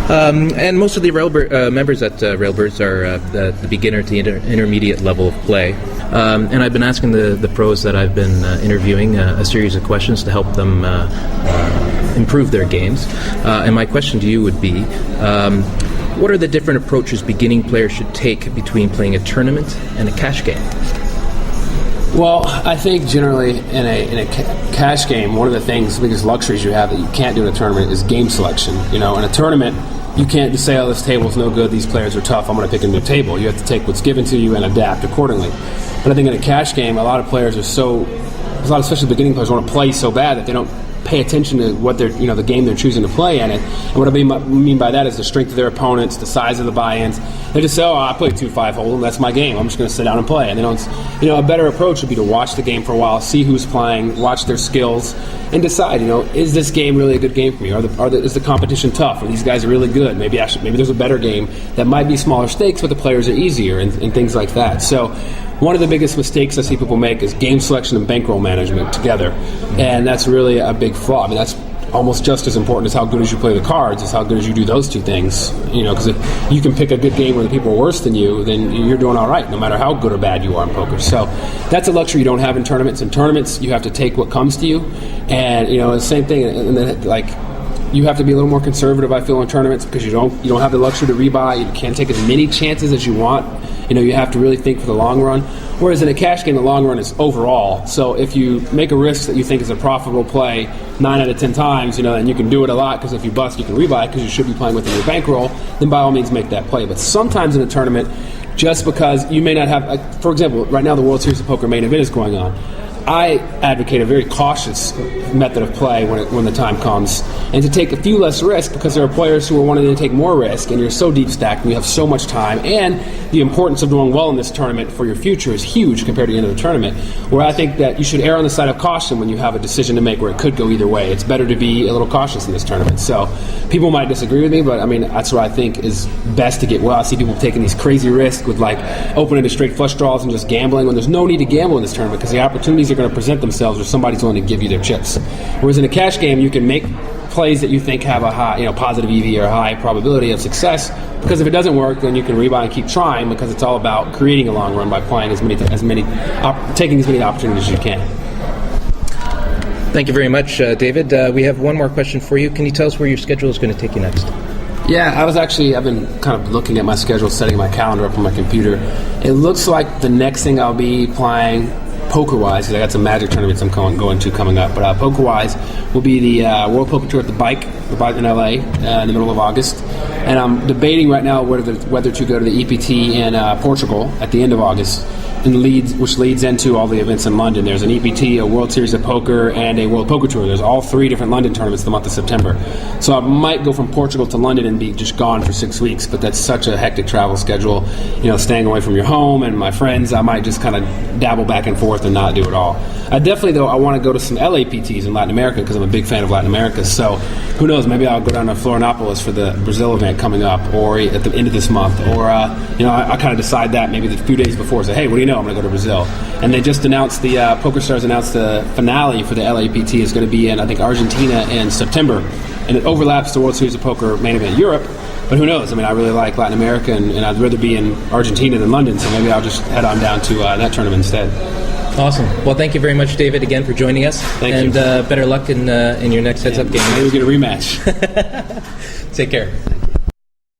And most of the members at Railbirds are the beginner to intermediate level of play. And I've been asking the pros that I've been interviewing a series of questions to help them improve their games. And my question to you would be, what are the different approaches beginning players should take between playing a tournament and a cash game? Well, I think generally in a cash game, one of the biggest luxuries you have that you can't do in a tournament is game selection. In a tournament, you can't just say, oh, this table's no good, these players are tough, I'm going to pick a new table. You have to take what's given to you and adapt accordingly. But I think in a cash game, a lot of players especially beginning players, want to play so bad that they don't pay attention to what they're, the game they're choosing to play in it. And what I mean by that is the strength of their opponents, the size of the buy-ins. They just say, oh, I play 2-5 hold'em, that's my game, I'm just going to sit down and play. And they don't, a better approach would be to watch the game for a while, see who's playing, watch their skills, and decide, is this game really a good game for me? Is the competition tough? Are these guys really good? Maybe there's a better game that might be smaller stakes, but the players are easier and things like that. So one of the biggest mistakes I see people make is game selection and bankroll management together, and that's really a big flaw. I mean, that's almost just as important as how good as you play the cards, as how good as you do those two things. Because if you can pick a good game where the people are worse than you, then you're doing all right, no matter how good or bad you are in poker. So that's a luxury you don't have in tournaments. In tournaments, you have to take what comes to you, and the same thing. And then, you have to be a little more conservative, I feel, in tournaments because you don't have the luxury to rebuy. You can't take as many chances as you want. You have to really think for the long run. Whereas in a cash game, the long run is overall. So if you make a risk that you think is a profitable play 9 out of 10 times, and you can do it a lot because if you bust, you can rebuy because you should be playing within your bankroll, then by all means make that play. But sometimes in a tournament, just because you may not have, for example, right now the World Series of Poker main event is going on. I advocate a very cautious method of play when the time comes, and to take a few less risk because there are players who are wanting to take more risk, and you're so deep stacked and you have so much time, and the importance of doing well in this tournament for your future is huge compared to the end of the tournament, where I think that you should err on the side of caution when you have a decision to make where it could go either way. It's better to be a little cautious in this tournament. So people might disagree with me, but I mean, that's what I think is best to get well. I see people taking these crazy risks with opening to straight flush draws and just gambling when there's no need to gamble in this tournament because the opportunities are going to present themselves where somebody's willing to give you their chips. Whereas in a cash game, you can make plays that you think have a high, positive EV or a high probability of success, because if it doesn't work, then you can rebuy and keep trying, because it's all about creating a long run by playing taking as many opportunities as you can. Thank you very much, David. We have one more question for you. Can you tell us where your schedule is going to take you next? Yeah, I've been kind of looking at my schedule, setting my calendar up on my computer. It looks like the next thing I'll be playing poker-wise, because I got some Magic tournaments I'm going to coming up, but poker-wise will be the World Poker Tour at the Bike in LA in the middle of August. And I'm debating right now whether to go to the EPT in Portugal at the end of August, which leads into all the events in London. There's an EPT, a World Series of Poker, and a World Poker Tour. There's all 3 different London tournaments the month of September. So I might go from Portugal to London and be just gone for 6 weeks, but that's such a hectic travel schedule, staying away from your home and my friends. I might just kind of dabble back and forth and not do it all. I want to go to some LAPTs in Latin America because I'm a big fan of Latin America. So who knows, maybe I'll go down to Florianopolis for the Brazil event coming up, or at the end of this month, or I kind of decide that maybe the few days before, say, hey, what do you know, I'm going to go to Brazil. And they just announced PokerStars announced the finale for the LAPT is going to be in, I think, Argentina in September, and it overlaps the World Series of Poker main event in Europe. But who knows? I mean, I really like Latin America, and I'd rather be in Argentina than London, so maybe I'll just head on down to that tournament instead. Awesome. Well, thank you very much, David, again for joining us. Thank you. And better luck in your next heads-up game. Maybe we get a rematch. Take care.